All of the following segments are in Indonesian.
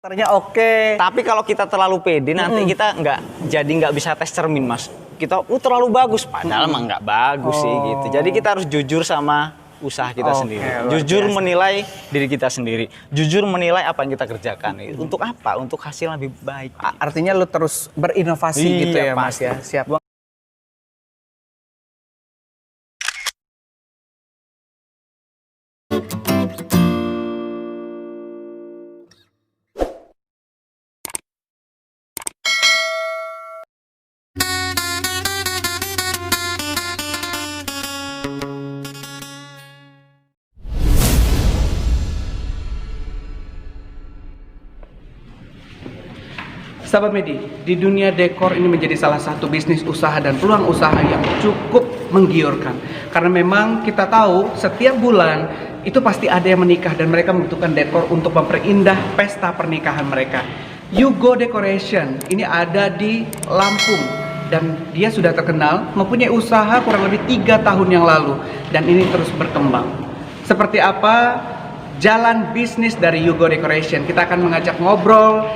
Ternyata oke. Tapi kalau kita terlalu pede nanti kita nggak bisa tes cermin, Mas. Kita terlalu bagus padahal mah nggak bagus sih gitu. Jadi kita harus jujur sama usaha kita sendiri. Jujur menilai diri kita sendiri. Jujur menilai apa yang kita kerjakan. Untuk apa? Untuk hasil lebih baik. Artinya lu terus berinovasi gitu ya, Mas ya. Siap. Sahabat Medi, di dunia dekor ini menjadi salah satu bisnis usaha dan peluang usaha yang cukup menggiurkan. Karena memang kita tahu setiap bulan itu pasti ada yang menikah dan mereka membutuhkan dekor untuk memperindah pesta pernikahan mereka. Yugo Decoration ini ada di Lampung dan dia sudah terkenal mempunyai usaha kurang lebih 3 tahun yang lalu dan ini terus berkembang. Seperti apa jalan bisnis dari Yugo Decoration? Kita akan mengajak ngobrol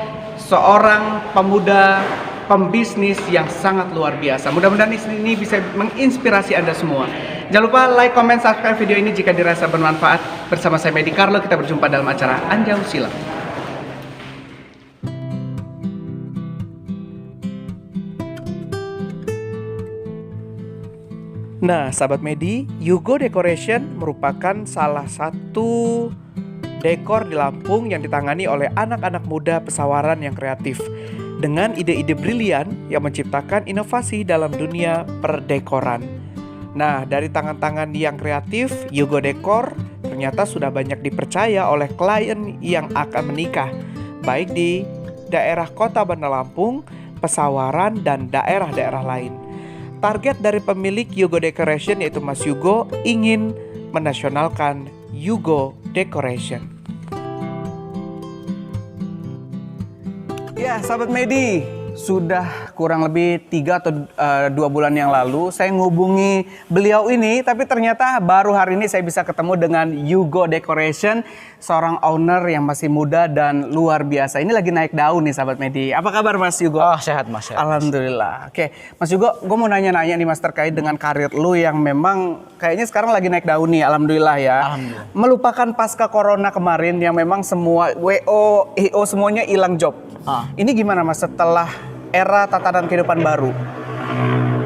seorang pemuda pembisnis yang sangat luar biasa. Mudah-mudahan ini bisa menginspirasi Anda semua. Jangan lupa like, comment, subscribe video ini jika dirasa bermanfaat. Bersama saya Medi Carlo, kita berjumpa dalam acara Anjau Silang. Nah, sahabat Medi, Yugo Decoration merupakan salah satu dekor di Lampung yang ditangani oleh anak-anak muda pesawaran yang kreatif dengan ide-ide brilian yang menciptakan inovasi dalam dunia perdekoran. Nah, dari tangan-tangan yang kreatif, Yugo Decor ternyata sudah banyak dipercaya oleh klien yang akan menikah, baik di daerah Kota Bandar Lampung, Pesawaran, dan daerah-daerah lain. Target dari pemilik Yugo Decoration yaitu Mas Yugo ingin menasionalkan Yugo Decoration. Ya, sahabat Medi, sudah kurang lebih 3 atau 2 bulan yang lalu saya ngubungi beliau ini, tapi ternyata baru hari ini saya bisa ketemu dengan Yugo Decoration, seorang owner yang masih muda dan luar biasa. Ini lagi naik daun nih, sahabat Medi. Apa kabar Mas Yugo? Oh, sehat Mas. Sehat, Alhamdulillah. Oke, Mas Yugo, gue mau nanya-nanya nih Mas terkait dengan karir lu yang memang kayaknya sekarang lagi naik daun nih, alhamdulillah ya. Alhamdulillah. Melupakan pasca corona kemarin yang memang semua WO, IO semuanya hilang job. Ini gimana Mas setelah era tatanan kehidupan baru?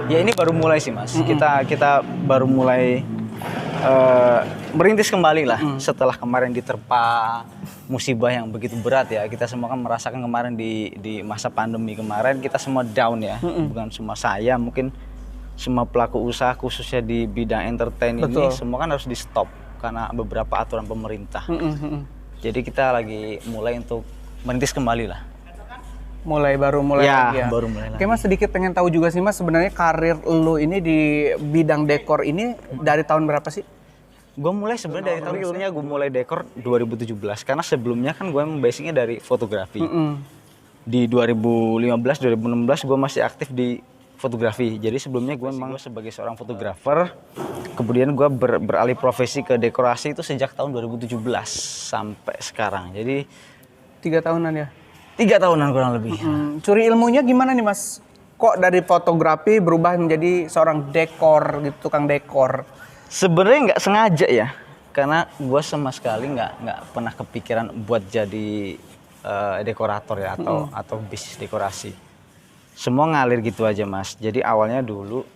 Ya ini baru mulai sih Mas. Kita baru mulai merintis kembali lah setelah kemarin diterpa musibah yang begitu berat ya. Kita semua kan merasakan kemarin di masa pandemi kemarin kita semua down ya. Bukan cuma saya, mungkin semua pelaku usaha khususnya di bidang entertain ini semua kan harus di stop karena beberapa aturan pemerintah. Jadi kita lagi mulai untuk merintis kembali lah. Baru mulai lagi ya? Baru mulai lagi. Oke Mas, sedikit pengen tahu juga sih Mas, sebenarnya karir lu ini di bidang dekor ini dari tahun berapa sih? Gue mulai sebenarnya dari tahun realnya gue mulai dekor 2017 karena sebelumnya kan gue basicnya dari fotografi. Di 2015 2016 gue masih aktif di fotografi. Jadi sebelumnya gue memang sebagai seorang fotografer, kemudian gue beralih profesi ke dekorasi itu sejak tahun 2017 sampai sekarang. Jadi 3 tahunan ya? 3 tahunan kurang lebih. Curi ilmunya gimana nih Mas? Kok dari fotografi berubah menjadi seorang dekor gitu, tukang dekor? Sebenarnya nggak sengaja ya, karena gue sama sekali nggak pernah kepikiran buat jadi dekorator ya atau bisnis dekorasi. Semua ngalir gitu aja Mas. Jadi awalnya dulu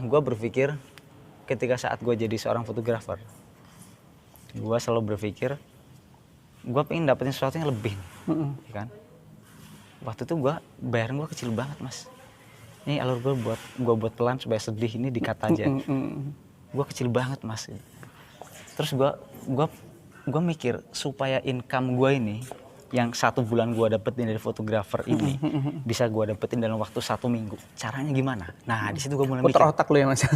gue berpikir ketika saat gue jadi seorang fotografer, gue selalu berpikir gue pengen dapetin sesuatu yang lebih, ya kan? Waktu itu bayaran gue kecil banget Mas. Ini alur gue buat pelan supaya sedih ini dikat aja. Gue kecil banget Mas. Terus gue mikir supaya income gue ini yang 1 bulan gue dapetin dari fotografer ini bisa gue dapetin dalam waktu 1 minggu. Caranya gimana? Nah di situ gue mulai mikir. Putar otak lu ya Mas.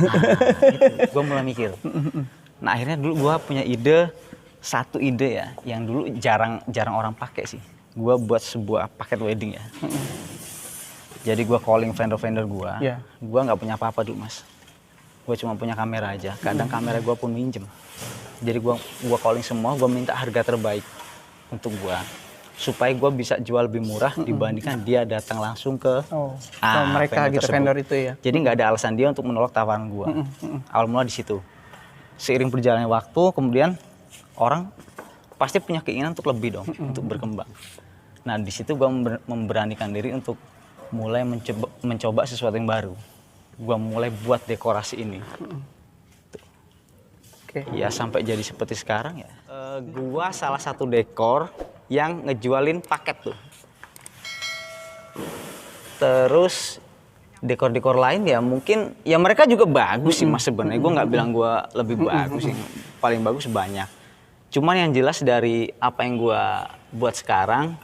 Gue mulai mikir. Nah akhirnya dulu gue punya satu ide ya, yang dulu jarang orang pakai sih. Gue buat sebuah paket wedding ya. Jadi gue calling vendor-vendor gue. Gue nggak punya apa-apa dulu Mas. Gue cuma punya kamera aja. Kadang kamera gue pun minjem. Jadi gue calling semua, gue minta harga terbaik untuk gue. supaya gue bisa jual lebih murah dibandingkan dia datang langsung ke mereka gitu, tersebut. vendor itu ya. Jadi nggak ada alasan dia untuk menolak tawaran gue. Awal mula di situ. Seiring berjalannya waktu, kemudian orang pasti punya keinginan untuk lebih dong, untuk berkembang. Nah di situ gue memberanikan diri untuk mulai mencoba sesuatu yang baru. Gue mulai buat dekorasi ini. Ya sampai jadi seperti sekarang ya. Gua salah satu dekor yang ngejualin paket tuh. Terus dekor-dekor lain ya mungkin ya mereka juga bagus sih mas sebenarnya. Gua nggak bilang gua lebih bagus sih. Paling bagus banyak. Cuman yang jelas dari apa yang gua buat sekarang,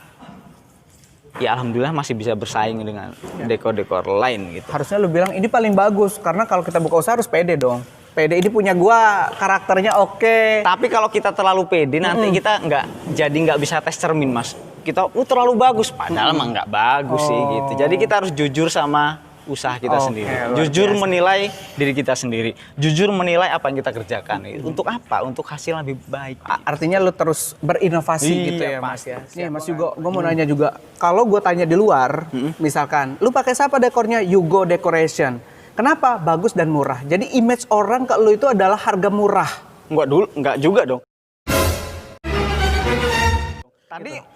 ya alhamdulillah masih bisa bersaing dengan dekor-dekor lain gitu. Harusnya lu bilang ini paling bagus karena kalau kita buka usaha harus pede dong. Pede ini punya gua, karakternya oke. Tapi kalau kita terlalu pede nanti kita nggak bisa tes cermin mas. Kita terlalu bagus padahal mah nggak bagus sih gitu. Jadi kita harus jujur sama usaha kita sendiri. Jujur menilai diri kita sendiri. Jujur menilai apa yang kita kerjakan. Untuk apa? Untuk hasil yang lebih baik. Artinya lu terus berinovasi gitu ya mas ya. Nih mas Yugo, gua mau nanya juga. Kalau gua tanya di luar, misalkan, lu pakai siapa dekornya? Yugo Decoration. Kenapa? Bagus dan murah. Jadi image orang ke lu itu adalah harga murah. Enggak juga dong.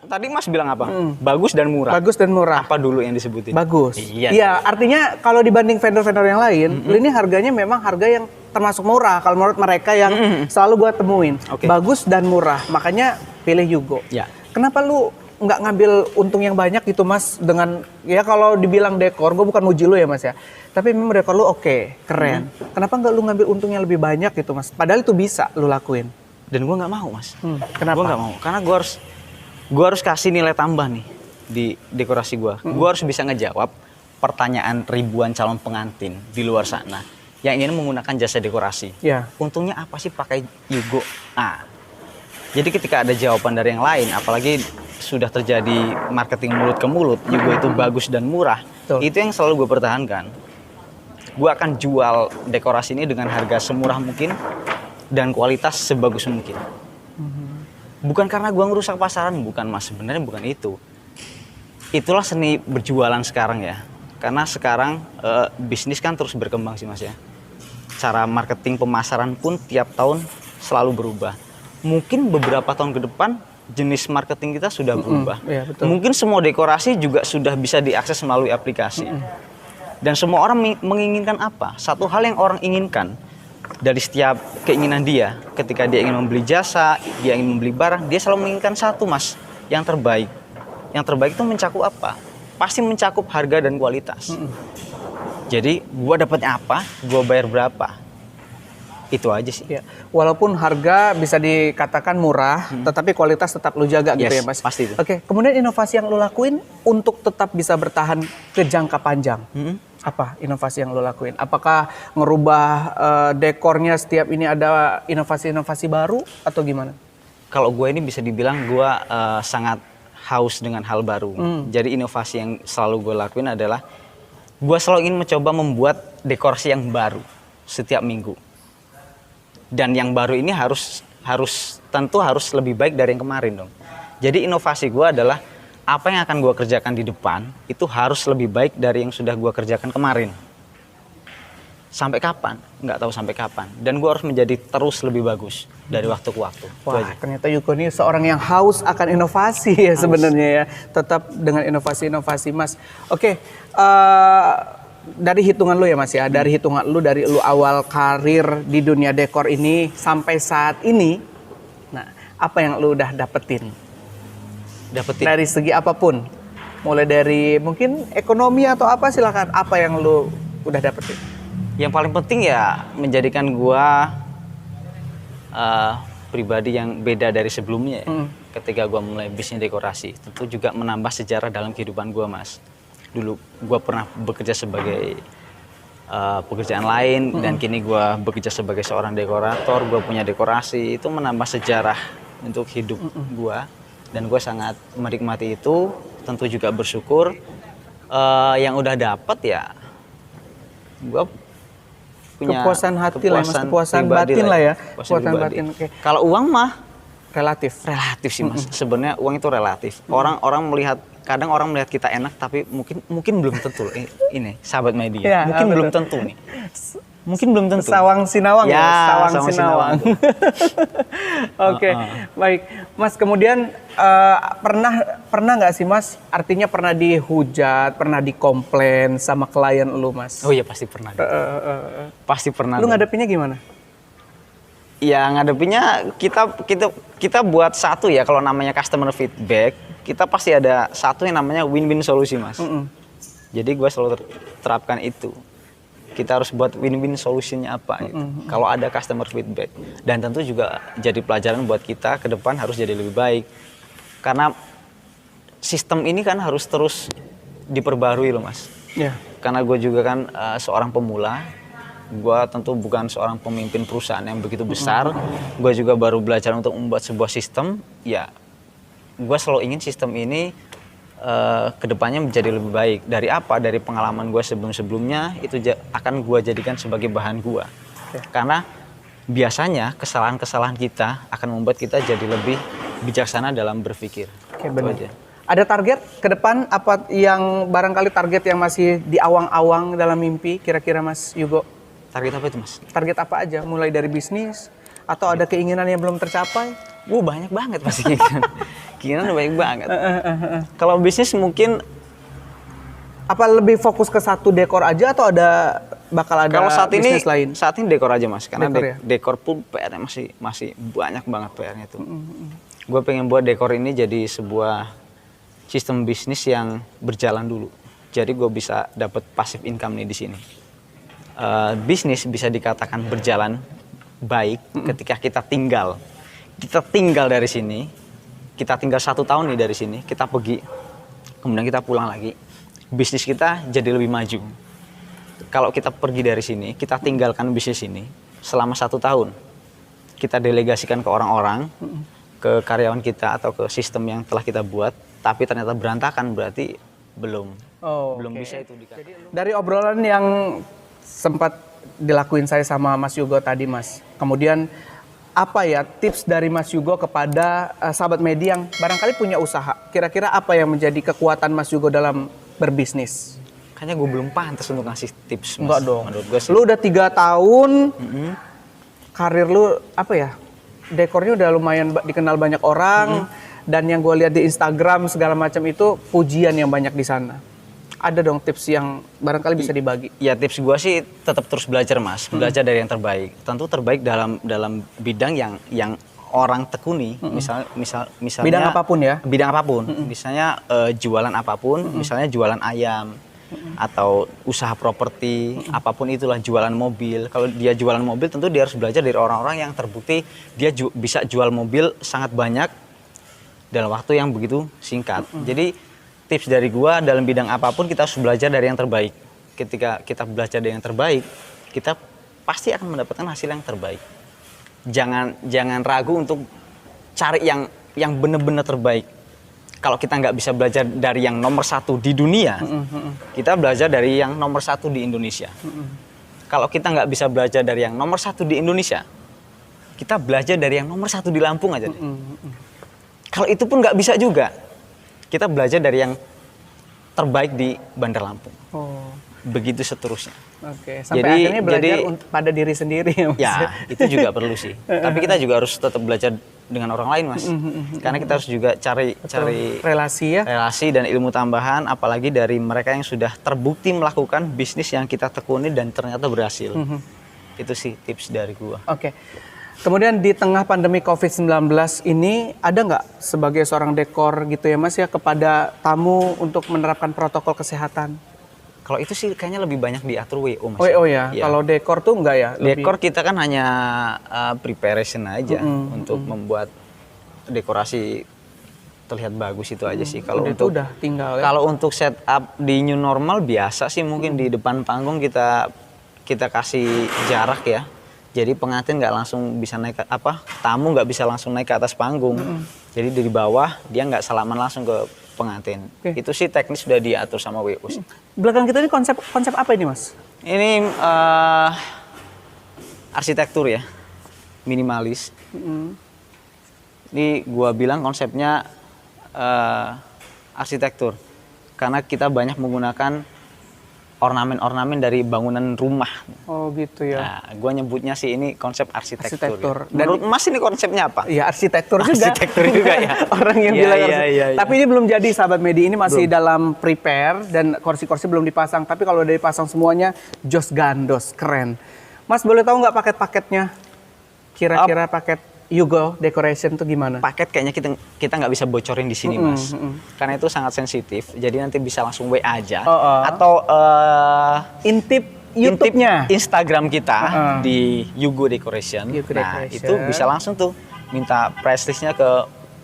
Tadi Mas bilang apa? Bagus dan murah. Bagus dan murah. Apa dulu yang disebutin? Bagus. Iya. Iya, artinya kalau dibanding vendor-vendor yang lain, lu ini harganya memang harga yang termasuk murah kalau menurut mereka yang selalu gua temuin. Bagus dan murah. Makanya pilih Yugo. Ya. Kenapa lu nggak ngambil untung yang banyak gitu mas dengan ya kalau dibilang dekor, gue bukan muji lu ya mas ya, tapi memang dekor lu oke, keren. Kenapa nggak lu ngambil untung yang lebih banyak gitu mas? Padahal itu bisa lu lakuin. Dan gue nggak mau mas. Kenapa? Gue nggak mau karena gue harus kasih nilai tambah nih di dekorasi gue. Gue harus bisa ngejawab pertanyaan ribuan calon pengantin di luar sana yang ingin menggunakan jasa dekorasi. Ya. Untungnya apa sih pakai Yugo? Jadi ketika ada jawaban dari yang lain, apalagi sudah terjadi marketing mulut ke mulut, Yugo itu bagus dan murah. Betul. Itu yang selalu gue pertahankan. Gue akan jual dekorasi ini dengan harga semurah mungkin dan kualitas sebagus mungkin. Bukan karena gue ngerusak pasaran, bukan mas. Sebenarnya bukan itu. Itulah seni berjualan sekarang ya. Karena sekarang bisnis kan terus berkembang sih mas ya. Cara marketing pemasaran pun tiap tahun selalu berubah. Mungkin beberapa tahun ke depan jenis marketing kita sudah berubah. Ya, betul. Mungkin semua dekorasi juga sudah bisa diakses melalui aplikasi. Dan semua orang menginginkan apa? Satu hal yang orang inginkan dari setiap keinginan dia. Ketika dia ingin membeli jasa, dia ingin membeli barang, dia selalu menginginkan satu mas, yang terbaik. Yang terbaik itu mencakup apa? Pasti mencakup harga dan kualitas. Jadi gua dapatnya apa, gua bayar berapa. Itu aja sih. Ya. Walaupun harga bisa dikatakan murah, tetapi kualitas tetap lu jaga gitu ya mas? Pasti itu. Oke, kemudian inovasi yang lu lakuin untuk tetap bisa bertahan ke jangka panjang. Apa inovasi yang lu lakuin? Apakah ngerubah dekornya setiap ini ada inovasi-inovasi baru atau gimana? Kalau gue ini bisa dibilang gue sangat haus dengan hal baru. Jadi inovasi yang selalu gue lakuin adalah gue selalu ingin mencoba membuat dekorasi yang baru setiap minggu. Dan yang baru ini tentu harus lebih baik dari yang kemarin dong. Jadi inovasi gue adalah apa yang akan gue kerjakan di depan itu harus lebih baik dari yang sudah gue kerjakan kemarin. Sampai kapan? Nggak tahu sampai kapan. Dan gue harus menjadi terus lebih bagus dari waktu ke waktu. Wah, ternyata Yugo ini seorang yang haus akan inovasi ya sebenarnya ya. Tetap dengan inovasi-inovasi mas. Oke, dari hitungan lu ya mas ya, dari hitungan lu dari lu awal karir di dunia dekor ini sampai saat ini, nah apa yang lu udah dapetin? Dari segi apapun, mulai dari mungkin ekonomi atau apa silakan, apa yang lu udah dapetin? Yang paling penting ya menjadikan gua pribadi yang beda dari sebelumnya ya. Ketika gua mulai bisnis dekorasi, tentu juga menambah sejarah dalam kehidupan gua mas. Dulu gue pernah bekerja sebagai pekerjaan lain dan kini gue bekerja sebagai seorang dekorator. Gue punya dekorasi, itu menambah sejarah untuk hidup gue dan gue sangat menikmati itu. Tentu juga bersyukur yang udah dapet ya gue punya kepuasan hati lah mas, kepuasan batin lah ya. Kepuasan batin. Okay. Kalau uang mah Relatif sih Mas. Sebenarnya uang itu relatif. Orang melihat, kadang orang melihat kita enak tapi mungkin belum tentu. Ini sahabat media. Ya, mungkin belum tentu nih. Mungkin belum tentu. Sawang Sinawang ya, Sawang Sinawang. Oke, baik. Mas, kemudian pernah nggak sih Mas, artinya pernah dihujat, pernah dikomplain sama klien lu Mas? Oh iya pasti pernah. Pasti pernah. Lu ngadepinnya gimana? Ya ngadepinnya kita buat satu ya, kalau namanya customer feedback, kita pasti ada satu yang namanya win-win solusi Mas. Jadi gue selalu terapkan itu. Kita harus buat win-win solusinya apa gitu. Kalau ada customer feedback. Dan tentu juga jadi pelajaran buat kita ke depan harus jadi lebih baik. Karena sistem ini kan harus terus diperbarui loh Mas. Ya. Karena gue juga kan seorang pemula. Gue tentu bukan seorang pemimpin perusahaan yang begitu besar. Gue juga baru belajar untuk membuat sebuah sistem. Ya, gue selalu ingin sistem ini kedepannya menjadi lebih baik. Dari apa? Dari pengalaman gue sebelum-sebelumnya itu akan gue jadikan sebagai bahan gue. Karena biasanya kesalahan-kesalahan kita akan membuat kita jadi lebih bijaksana dalam berpikir. Oke, benar. Ada target ke depan apa yang barangkali target yang masih di awang-awang dalam mimpi kira-kira Mas Yugo? Target apa itu Mas? Target apa aja? Mulai dari bisnis atau ada keinginan yang belum tercapai? Banyak banget pasti keinginan. Keinginan banyak banget. Kalau bisnis mungkin apa lebih fokus ke satu dekor aja atau bakal ada kalau bisnis lain? Saat ini dekor aja Mas, karena Dekor, ya? dekor pun PR-nya masih banyak banget PR-nya itu. Gue pengen buat dekor ini jadi sebuah sistem bisnis yang berjalan dulu. Jadi gue bisa dapat passive income nih di sini. Bisnis bisa dikatakan berjalan baik ketika kita tinggal dari sini, kita tinggal 1 tahun nih dari sini, kita pergi, kemudian kita pulang lagi, bisnis kita jadi lebih maju. Kalau kita pergi dari sini, kita tinggalkan bisnis ini selama 1 tahun, kita delegasikan ke orang-orang, ke karyawan kita atau ke sistem yang telah kita buat, tapi ternyata berantakan, berarti belum bisa itu dikatakan. Dari obrolan yang sempat dilakuin saya sama Mas Yugo tadi Mas, kemudian apa ya tips dari Mas Yugo kepada sahabat media yang barangkali punya usaha? Kira-kira apa yang menjadi kekuatan Mas Yugo dalam berbisnis? Kayaknya gue belum pantas untuk ngasih tips Mas. Enggak dong. Menurut gue sih. Lu udah 3 tahun, karir lu apa ya? Dekornya udah lumayan dikenal banyak orang, dan yang gue lihat di Instagram segala macam itu pujian yang banyak di sana. Ada dong tips yang barangkali bisa dibagi? Ya tips gue sih tetap terus belajar Mas, belajar dari yang terbaik. Tentu terbaik dalam bidang yang orang tekuni, misalnya bidang apapun ya? Bidang apapun, misalnya jualan apapun, misalnya jualan ayam atau usaha properti, apapun itulah, jualan mobil. Kalau dia jualan mobil tentu dia harus belajar dari orang-orang yang terbukti dia bisa jual mobil sangat banyak dalam waktu yang begitu singkat. Jadi tips dari gua dalam bidang apapun kita harus belajar dari yang terbaik. Ketika kita belajar dari yang terbaik, kita pasti akan mendapatkan hasil yang terbaik. Jangan ragu untuk cari yang benar-benar terbaik. Kalau kita nggak bisa belajar dari yang nomor 1 di dunia, kita belajar dari yang nomor 1 di Indonesia. Kalau kita nggak bisa belajar dari yang nomor 1 di Indonesia, kita belajar dari yang nomor 1 di Lampung aja deh. Kalau itu pun nggak bisa juga, kita belajar dari yang terbaik di Bandar Lampung. Begitu seterusnya. Oke, sampai akhirnya belajar pada diri sendiri. Ya, itu juga perlu sih. Tapi kita juga harus tetap belajar dengan orang lain, Mas. Karena kita harus juga cari relasi ya. Relasi dan ilmu tambahan, apalagi dari mereka yang sudah terbukti melakukan bisnis yang kita tekuni dan ternyata berhasil. Itu sih tips dari gua. Oke. Kemudian di tengah pandemi COVID-19 ini ada nggak sebagai seorang dekor gitu ya Mas ya kepada tamu untuk menerapkan protokol kesehatan? Kalau itu sih kayaknya lebih banyak diatur WO Mas. WO ya. Kalau dekor tuh enggak ya? Dekor kita kan hanya preparation aja untuk membuat dekorasi terlihat bagus itu aja sih. Kalau untuk udah tinggal ya. Kalau untuk setup di new normal biasa sih mungkin di depan panggung kita kasih jarak ya. Jadi pengantin nggak langsung bisa naik tamu nggak bisa langsung naik ke atas panggung. Jadi dari bawah dia nggak salaman langsung ke pengantin. Itu sih teknis sudah diatur sama WO sih. Belakang kita ini konsep apa ini Mas? Ini arsitektur ya, minimalis. Ini gua bilang konsepnya arsitektur. Karena kita banyak menggunakan ornamen-ornamen dari bangunan rumah. Oh gitu ya. Nah, gua nyebutnya sih ini konsep arsitektur. Arsitektur. Ya. Menurut Mas ini konsepnya apa? Iya, arsitektur juga. Arsitektur juga ya. Orang yang Iya, bilang iya, arsitektur. iya, iya. Tapi ini belum jadi, sahabat Medi. Ini masih dalam prepare dan kursi-kursi belum dipasang. Tapi kalau udah dipasang semuanya, jos gandos, keren. Mas boleh tahu nggak paket-paketnya? Kira-kira paket Yugo Decoration tuh gimana? Paket kayaknya kita nggak bisa bocorin di sini, Mas. Karena itu sangat sensitif. Jadi nanti bisa langsung WA aja atau Intip YouTube-nya. Instagram kita di Yugo Decoration. Yugo Nah, Decoration. itu bisa langsung tuh minta price list-nya ke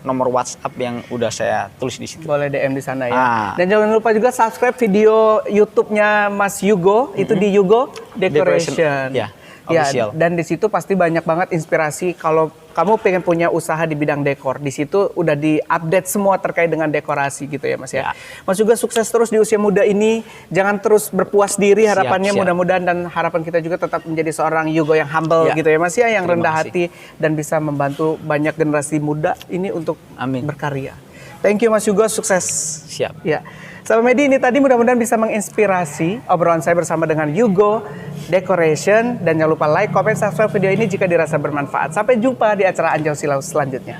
nomor WhatsApp yang udah saya tulis di situ. Boleh DM di sana ya. Ah. Dan jangan lupa juga subscribe video YouTube-nya Mas Yugo, itu di Yugo Decoration. Ya, official. Dan di situ pasti banyak banget inspirasi kalau kamu pengen punya usaha di bidang dekor. Di situ udah di-update semua terkait dengan dekorasi gitu ya, Mas ya. Ya. Mas juga sukses terus di usia muda ini. Jangan terus berpuas diri, harapannya Siap. mudah-mudahan, dan harapan kita juga tetap menjadi seorang Yugo yang humble Ya. gitu ya, Mas ya, yang Terima rendah kasih. hati dan bisa membantu banyak generasi muda ini untuk Amin. berkarya. Thank you Mas Yugo, sukses. Siap. Ya, sahabat Medi, ini tadi mudah-mudahan bisa menginspirasi obrolan saya bersama dengan Yugo Decoration. Dan jangan lupa like, comment, subscribe video ini jika dirasa bermanfaat. Sampai jumpa di acara Anjau Silau selanjutnya.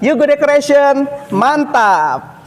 Yugo Decoration, mantap!